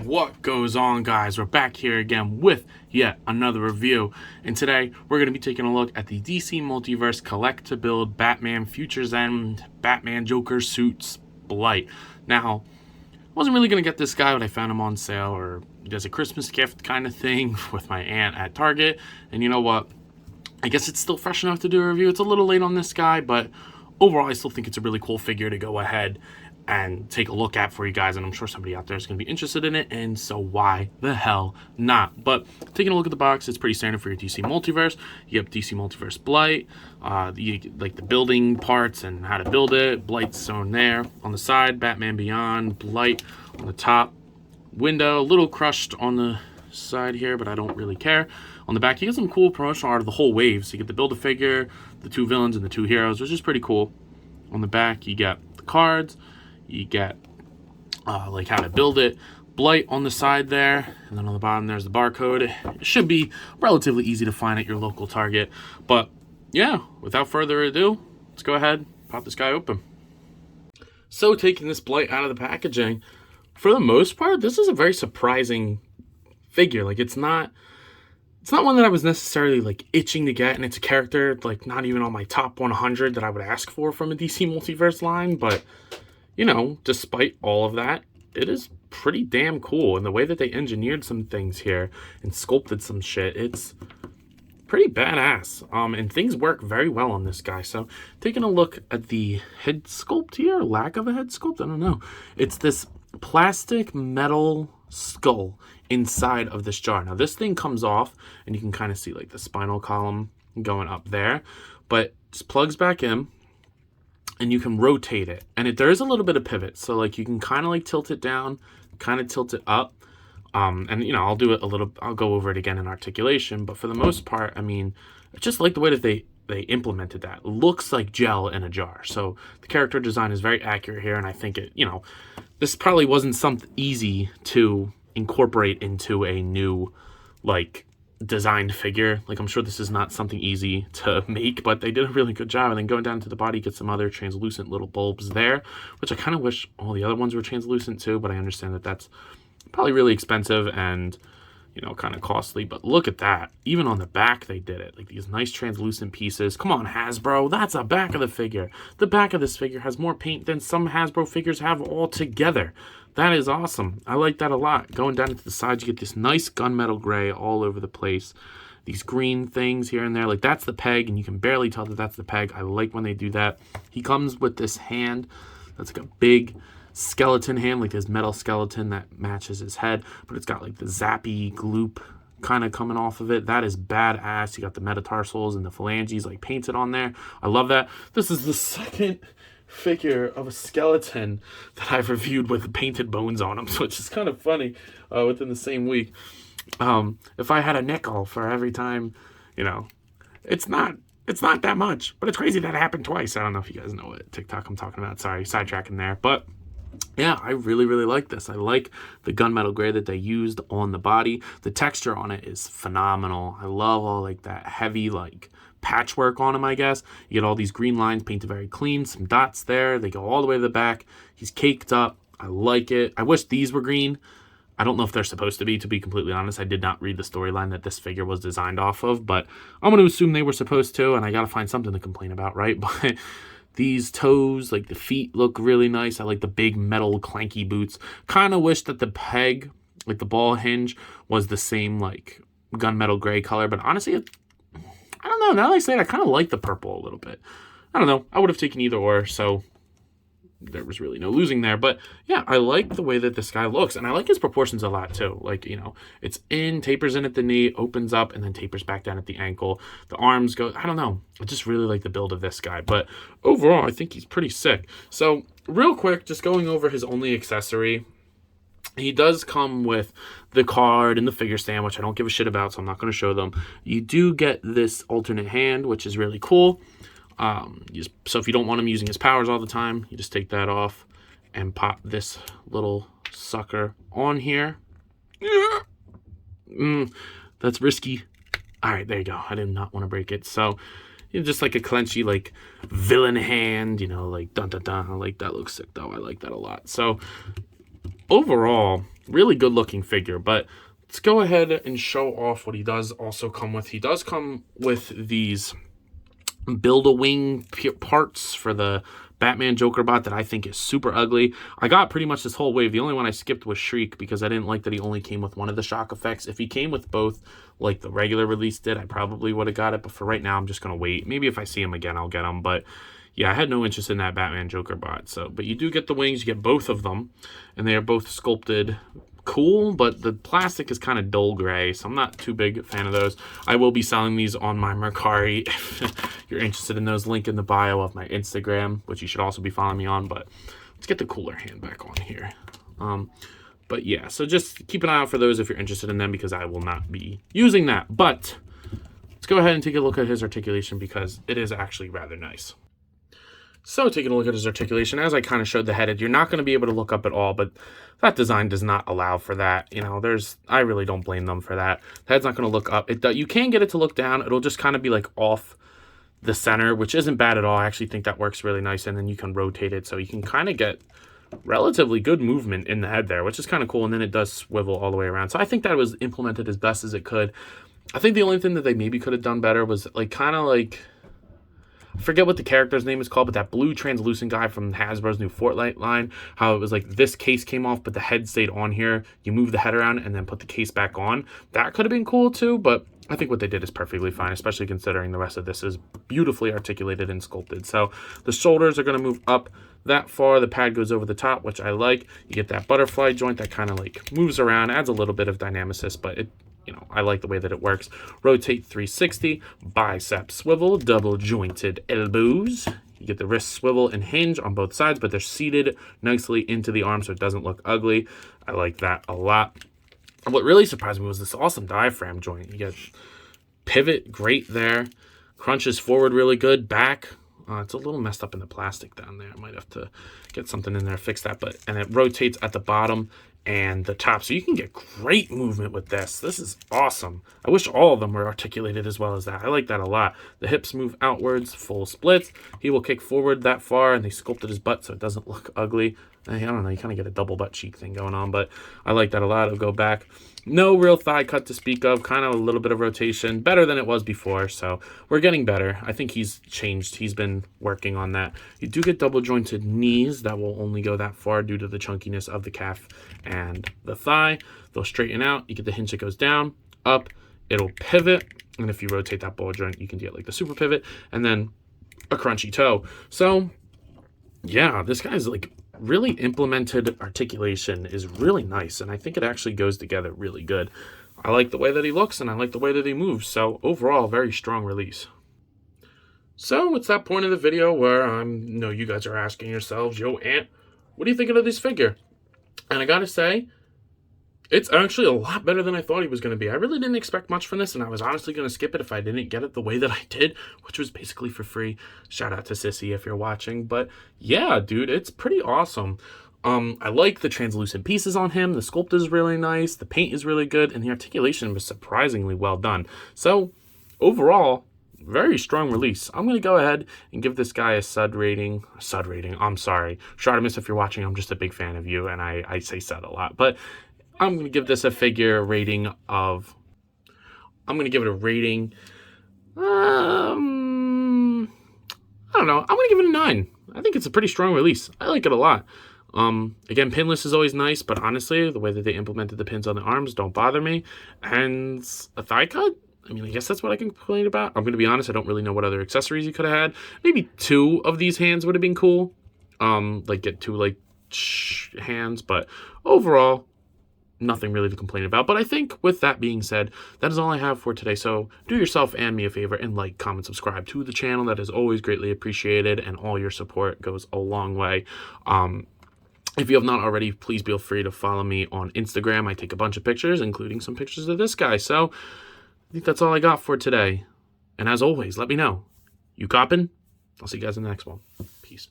What goes on, guys? We're back here again with yet another review, and today we're going to be taking a look at the DC Multiverse Collect to Build Batman Future's End Batman Joker Suits Blight. Now, I wasn't really going to get this guy, but I found him on sale or as a Christmas gift kind of thing with my aunt at Target, and you know what? I guess it's still fresh enough to do a review. It's a little late on this guy, but overall I still think it's a really cool figure to go ahead and take a look at for you guys, and I'm sure somebody out there is going to be interested in it, and so why the hell not? But taking a look at the box, it's pretty standard for your DC Multiverse. You have DC Multiverse Blight, like the building parts and how to build it. Blight's shown there. On the side, Batman Beyond, Blight on the top. Window, a little crushed on the side here, but I don't really care. On the back, you get some cool promotional art of the whole wave. So you get the Build-A-Figure, the two villains, and the two heroes, which is pretty cool. On the back, you get the cards. You get like how to build it, Blight on the side there, and then on the bottom there's the barcode. It should be relatively easy to find at your local Target. But yeah, without further ado, let's go ahead, pop this guy open. So taking this Blight out of the packaging, for the most part, this is a very surprising figure. Like it's not one that I was necessarily like itching to get, and it's a character like not even on my top 100 that I would ask for from a DC Multiverse line, but you know, despite all of that, it is pretty damn cool. And the way that they engineered some things here and sculpted some shit, it's pretty badass. And things work very well on this guy. So taking a look at the head sculpt here, lack of a head sculpt, I don't know. It's this plastic metal skull inside of this jar. Now this thing comes off and you can kind of see like the spinal column going up there, but just plugs back in. And you can rotate it, and there is a little bit of pivot, so like you can kind of like tilt it down, kind of tilt it up, and you know I'll go over it again in articulation, but for the most part, I mean, I just like the way that they implemented that. It looks like gel in a jar, so the character design is very accurate here, and I think it, you know, this probably wasn't something easy to incorporate into a new like designed figure. Like I'm sure this is not something easy to make, but they did a really good job. And then going down to the body, get some other translucent little bulbs there, which I kind of wish all the other ones were translucent too, but I understand that that's probably really expensive and, you know, kind of costly. But look at that. Even on the back they did it, like these nice translucent pieces. Come on, Hasbro, that's the back of the figure. The back of this figure has more paint than some Hasbro figures have all together. That is awesome. I like that a lot. Going down to the sides, you get this nice gunmetal gray all over the place. These green things here and there. Like, that's the peg, and you can barely tell that that's the peg. I like when they do that. He comes with this hand that's like a big skeleton hand, like this metal skeleton that matches his head, but it's got like the zappy gloop kind of coming off of it. That is badass. You got the metatarsals and the phalanges like painted on there. I love that. This is the second figure of a skeleton that I've reviewed with painted bones on them, which is kind of funny within the same week. If I had a nickel for every time, you know, it's not that much, but it's crazy that it happened twice. I don't know if you guys know what TikTok I'm talking about. Sorry, sidetracking there, but yeah, I really, really like this. I like the gunmetal gray that they used on the body. The texture on it is phenomenal. I love all like that heavy like patchwork on him, I guess. You get all these green lines painted very clean, some dots there. They go all the way to the back. He's caked up. I like it. I wish these were green. I don't know if they're supposed to be completely honest. I did not read the storyline that this figure was designed off of, but I'm going to assume they were supposed to, and I got to find something to complain about, right? But these toes, like the feet look really nice. I like the big metal clanky boots. Kind of wish that the peg, like the ball hinge, was the same like gunmetal gray color, but honestly, I don't know. Now that I say it, I kind of like the purple a little bit. I don't know. I would have taken either or, so there was really no losing there. But yeah, I like the way that this guy looks, and I like his proportions a lot too. Like, you know, it's tapers in at the knee, opens up, and then tapers back down at the ankle. The arms go, I don't know. I just really like the build of this guy. But overall, I think he's pretty sick. So real quick, just going over his only accessory. He does come with the card and the figure stand, which I don't give a shit about, so I'm not going to show them. You do get this alternate hand, which is really cool. So if you don't want him using his powers all the time, you just take that off and pop this little sucker on here. That's risky. All right, there you go. I did not want to break it. So just like a clenchy, like, villain hand, you know, like, dun dun dun. Like, that looks sick, though. I like that a lot. So, overall, really good looking figure. But let's go ahead and show off what he does also come with. He does come with these Build-A-Wing parts for the Batman JokerBot that I think is super ugly. I got pretty much this whole wave. The only one I skipped was Shriek because I didn't like that he only came with one of the shock effects. If he came with both, like the regular release did, I probably would have got it. But for right now, I'm just going to wait. Maybe if I see him again, I'll get him. But yeah, I had no interest in that Batman JokerBot. So, but you do get the wings. You get both of them. And they are both sculpted cool, but the plastic is kind of dull gray, so I'm not too big a fan of those. I will be selling these on my Mercari if you're interested in those. Link in the bio of my Instagram, which you should also be following me on. But let's get the cooler hand back on here. But yeah, so just keep an eye out for those if you're interested in them, because I will not be using that. But let's go ahead and take a look at his articulation, because it is actually rather nice. So taking a look at his articulation, as I kind of showed the headed, you're not going to be able to look up at all, but that design does not allow for that. You know, I really don't blame them for that. The head's not going to look up. You can get it to look down. It'll just kind of be like off the center, which isn't bad at all. I actually think that works really nice, and then you can rotate it, so you can kind of get relatively good movement in the head there, which is kind of cool, and then it does swivel all the way around. So I think that was implemented as best as it could. I think the only thing that they maybe could have done better was like kind of like, I forget what the character's name is called, but that blue translucent guy from Hasbro's new Fortnite line, how it was like this case came off, but the head stayed on here. You move the head around and then put the case back on. That could have been cool too, but I think what they did is perfectly fine, especially considering the rest of this is beautifully articulated and sculpted. So the shoulders are going to move up that far. The pad goes over the top, which I like. You get that butterfly joint that kind of like moves around, adds a little bit of dynamicis, but it, you know, I like the way that it works. Rotate 360, bicep swivel, double jointed elbows. You get the wrist swivel and hinge on both sides, but they're seated nicely into the arm so it doesn't look ugly. I like that a lot. And what really surprised me was this awesome diaphragm joint. You get pivot great there. Crunches forward really good. Back. It's a little messed up in the plastic down there. I might have to get something in there to fix that. And it rotates at the bottom and the top, so you can get great movement with this. This is awesome. I wish all of them were articulated as well as that. I like that a lot. The hips move outwards, full splits. He will kick forward that far, and they sculpted his butt so it doesn't look ugly. I don't know, you kind of get a double butt cheek thing going on, but I like that a lot. It'll go back. No real thigh cut to speak of, kind of a little bit of rotation, better than it was before, so we're getting better. I think he's changed. He's been working on that. You do get double jointed knees that will only go that far due to the chunkiness of the calf and the thigh. They'll straighten out. You get the hinge that goes down, up, it'll pivot, and if you rotate that ball joint, you can get like the super pivot, and then a crunchy toe. So yeah, this guy's like really implemented articulation is really nice, and I think it actually goes together really good. I like the way that he looks, and I like the way that he moves, so overall, very strong release. So it's that point of the video where I know you guys are asking yourselves, yo, Ant, what are you thinking of this figure? And I gotta say, it's actually a lot better than I thought he was going to be. I really didn't expect much from this, and I was honestly going to skip it if I didn't get it the way that I did, which was basically for free. Shout out to Sissy if you're watching. But yeah, dude, it's pretty awesome. I like the translucent pieces on him. The sculpt is really nice. The paint is really good, and the articulation was surprisingly well done. So overall, very strong release. I'm going to go ahead and give this guy a sud rating. I'm sorry. Shartimus, if you're watching, I'm just a big fan of you, and I say sud a lot. But I'm going to give this a figure rating of, I'm going to give it a rating, I don't know, I'm going to give it a 9. I think it's a pretty strong release. I like it a lot. Again, pinless is always nice, but honestly, the way that they implemented the pins on the arms don't bother me. And a thigh cut? I mean, I guess that's what I can complain about. I'm going to be honest, I don't really know what other accessories you could have had. Maybe 2 of these hands would have been cool. Like get 2 like hands, but overall, nothing really to complain about. But I think with that being said, that is all I have for today. So do yourself and me a favor and like, comment, subscribe to the channel. That is always greatly appreciated, and all your support goes a long way. If you have not already, please feel free to follow me on Instagram. I take a bunch of pictures, including some pictures of this guy. So I think that's all I got for today. And as always, let me know. You coppin'? I'll see you guys in the next one. Peace.